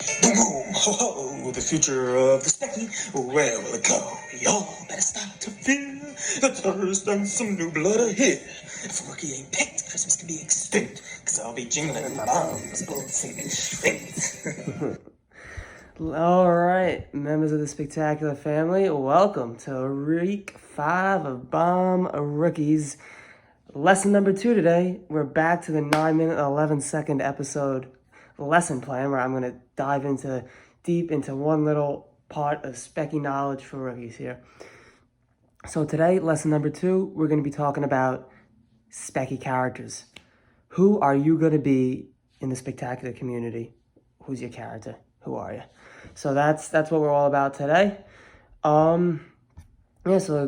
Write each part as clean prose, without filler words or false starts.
Boom, boom, ho, ho, the future of the specky, where will it go? Y'all better start to feel the thirst and some new blood ahead. If Rookie ain't picked, Christmas can be extinct, cause I'll be jingling my bombs, both singing straight. All right, members of the Spectacular family, welcome to week 5 of Bomb Rookies. Lesson number 2 today. We're back to the 9-minute, 11-second episode lesson plan where I'm going to dive deep into one little part of specky knowledge for rookies here. So today, lesson number 2, we're going to be talking about specky characters. Who are you going to be in the Spectacular community? Who's your character? Who are you? So that's what we're all about today. So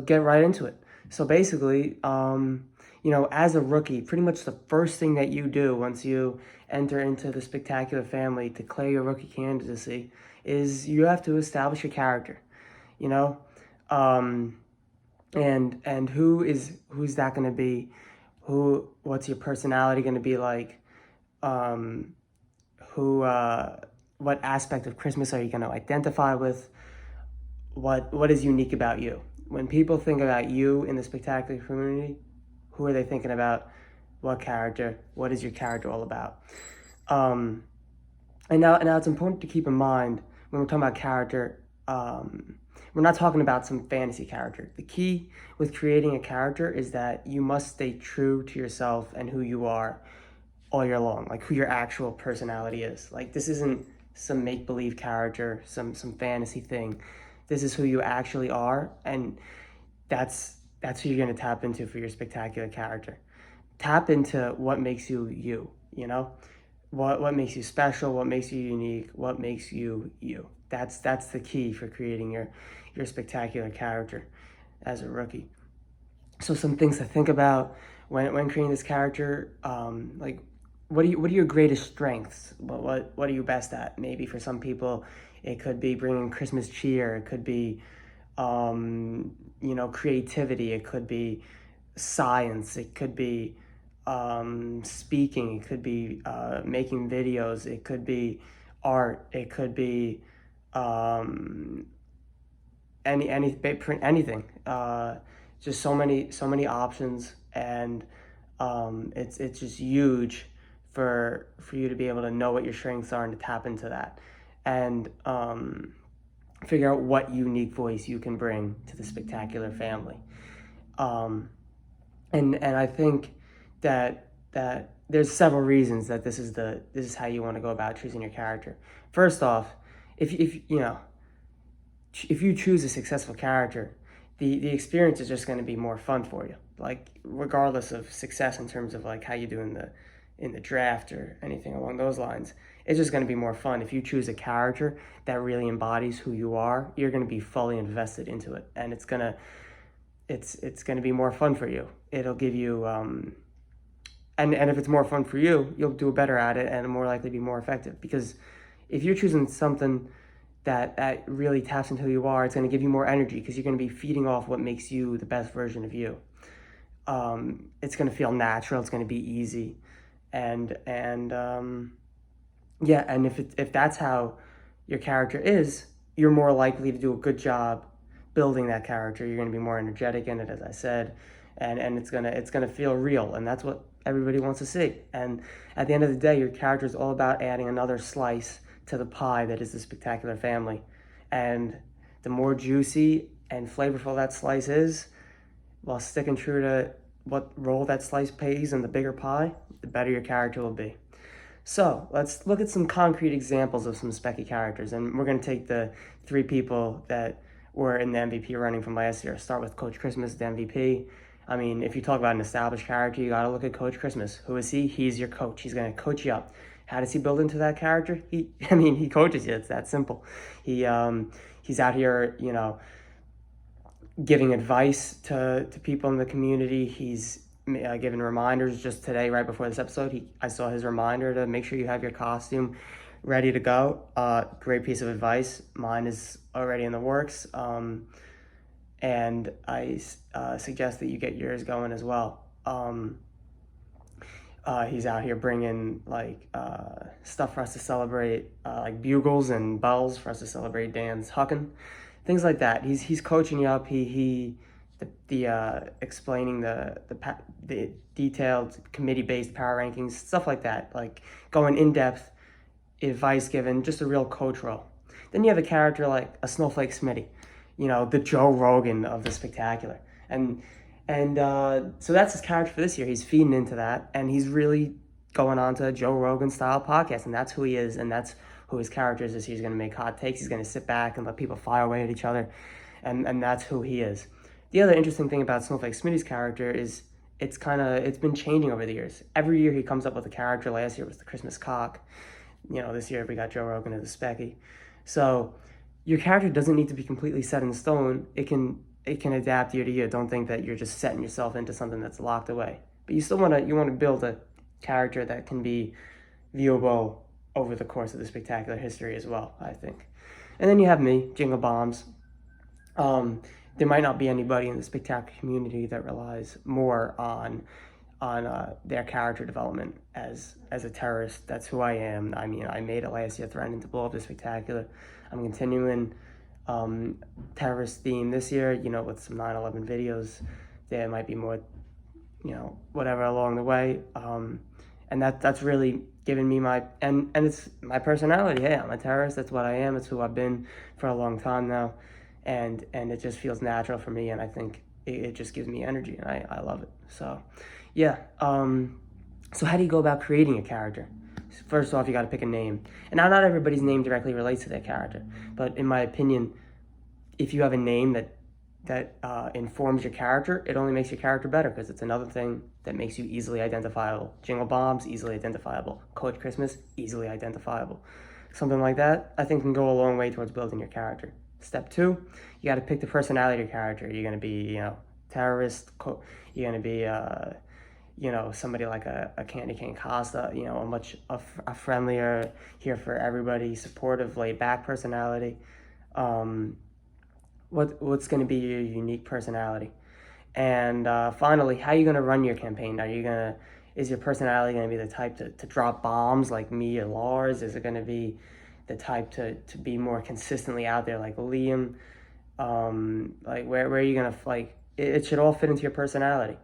get right into it. So basically, as a rookie, pretty much the first thing that you do once you enter into the Spectacular family, declare your rookie candidacy, is you have to establish your character. And who's that going to be? What's your personality going to be like? What aspect of Christmas are you going to identify with? What is unique about you? When people think about you in the Spectacular community, who are they thinking about? What character? What is your character all about? And now it's important to keep in mind when we're talking about character, we're not talking about some fantasy character. The key with creating a character is that you must stay true to yourself and who you are all year long, like who your actual personality is. Like, this isn't some make-believe character, some fantasy thing. This is who you actually are, and that's who you're going to tap into for your Spectacular character. Tap into what makes you you, what makes you special, what makes you unique, what makes you you. That's the key for creating your Spectacular character as a rookie. So some things to think about when creating this character, like what are your greatest strengths? What are you best at? Maybe for some people, it could be bringing Christmas cheer. It could be, creativity. It could be science. It could be speaking. It could be making videos. It could be art. It could be anything. Just so many options, and it's just huge for you to be able to know what your strengths are and to tap into that, and figure out what unique voice you can bring to the Spectacular family. And I think that there's several reasons that this is how you want to go about choosing your character. First off, if you choose a successful character, the experience is just going to be more fun for you. Like, regardless of success in terms of like how you do in the draft or anything along those lines, it's just going to be more fun. If you choose a character that really embodies who you are, you're going to be fully invested into it, and it's going to be more fun for you. It'll give you and if it's more fun for you, you'll do better at it and more likely be more effective, because if you're choosing something that really taps into who you are, it's going to give you more energy because you're going to be feeding off what makes you the best version of you. It's going to feel natural. It's going to be easy, and if that's how your character is, you're more likely to do a good job building that character. You're going to be more energetic in it, as I said, and it's gonna feel real, and that's what everybody wants to see. And at the end of the day, your character is all about adding another slice to the pie that is the Spectacular family. And the more juicy and flavorful that slice is, while sticking true to what role that slice plays in the bigger pie, the better your character will be. So let's look at some concrete examples of some specky characters. And we're going to take the 3 people that were in the MVP running from last year. Start with Coach Christmas, the MVP. I mean, if you talk about an established character, you got to look at Coach Christmas. Who is he? He's your coach. He's going to coach you up. How does he build into that character? He coaches you. It's that simple. He's out here, giving advice to people in the community. He's giving reminders. Just today, right before this episode, I saw his reminder to make sure you have your costume ready to go. Great piece of advice. Mine is already in the works, and I suggest that you get yours going as well. He's out here bringing like stuff for us to celebrate, like bugles and bells for us to celebrate Dan's hucking, things like that. He's coaching you up. The explaining the detailed committee-based power rankings, stuff like that, like going in depth, advice given, just a real coach role. Then you have a character like a Snowflake Smitty, the Joe Rogan of the spectacular, and so that's his character for this year. He's feeding into that, and he's really going on to a Joe Rogan style podcast, and that's who he is, and that's who his character is this year. He's going to make hot takes. He's going to sit back and let people fire away at each other, and that's who he is. The other interesting thing about Snowflake Smitty's character is it's been changing over the years. Every year he comes up with a character. Last year was the Christmas cock. This year we got Joe Rogan as the Specky. So your character doesn't need to be completely set in stone. It can adapt year to year. Don't think that you're just setting yourself into something that's locked away. But you still want to build a character that can be viewable over the course of the spectacular history as well, I think. And then you have me, Jingle Bombs. There might not be anybody in the spectacular community that relies more on their character development as a terrorist. That's who I am. I mean, I made it last year threatening to blow up the spectacular. I'm continuing terrorist theme this year, with some 9/11 videos. There might be more, whatever along the way. And that's really given me and it's my personality. Hey, I'm a terrorist. That's what I am. It's who I've been for a long time now. And it just feels natural for me, and I think it just gives me energy, and I love it. So, yeah. So how do you go about creating a character? First off, you got to pick a name. And now not everybody's name directly relates to their character, but in my opinion, if you have a name that informs your character, it only makes your character better, because it's another thing that makes you easily identifiable. Jingle Bombs, easily identifiable. Coach Christmas, easily identifiable. Something like that, I think, can go a long way towards building your character. Step 2, you got to pick the personality of your character. You're going to be, terrorist. You're going to be, somebody like a Candy Cane Costa. A friendlier, here for everybody, supportive, laid back personality. What's going to be your unique personality? And finally, how are you going to run your campaign? Is your personality going to be the type to drop bombs like me or Lars? Is it going to be the type to be more consistently out there like Liam? Where are you going to, it should all fit into your personality,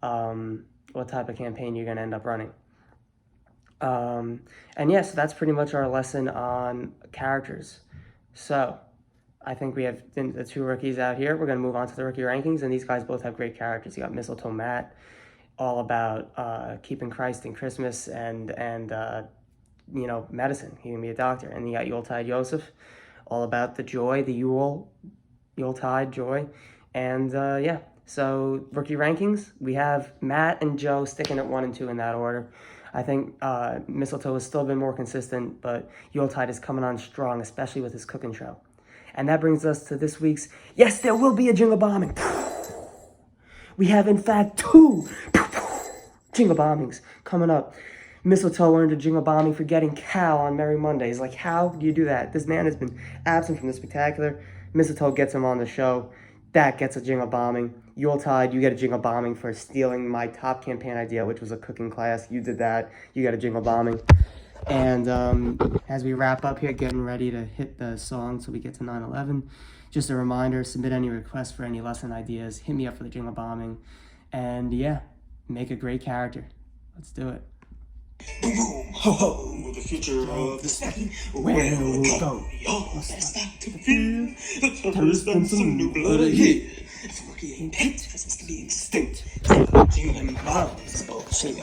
what type of campaign you're going to end up running. So that's pretty much our lesson on characters. So I think we have the 2 rookies out here. We're going to move on to the rookie rankings, and these guys both have great characters. You got Mistletoe Matt, all about keeping Christ in Christmas and medicine. He can be a doctor. And you got Yuletide Joseph, all about the joy, the Yuletide joy. And so rookie rankings, we have Matt and Joe sticking at 1 and 2 in that order. I think Mistletoe has still been more consistent, but Yuletide is coming on strong, especially with his cooking show. And that brings us to this week's, yes, there will be a jingle bombing. We have, in fact, 2 jingle bombings coming up. Mistletoe earned a jingle bombing for getting Cal on Merry Mondays. Like, how do you do that? This man has been absent from the spectacular. Mistletoe gets him on the show. That gets a jingle bombing. Yuletide, you get a jingle bombing for stealing my top campaign idea, which was a cooking class. You did that. You got a jingle bombing. And as we wrap up here, getting ready to hit the song so we get to 9/11, just a reminder, submit any requests for any lesson ideas. Hit me up for the jingle bombing. And make a great character. Let's do it. Boom, boom, ho, ho, the future of the Specky. Where will we go? Y'all better stop to feel the terrorists and some new blood ahead. If the rookie ain't picked, Christmas can be extinct. Jingle bombs, bullshit.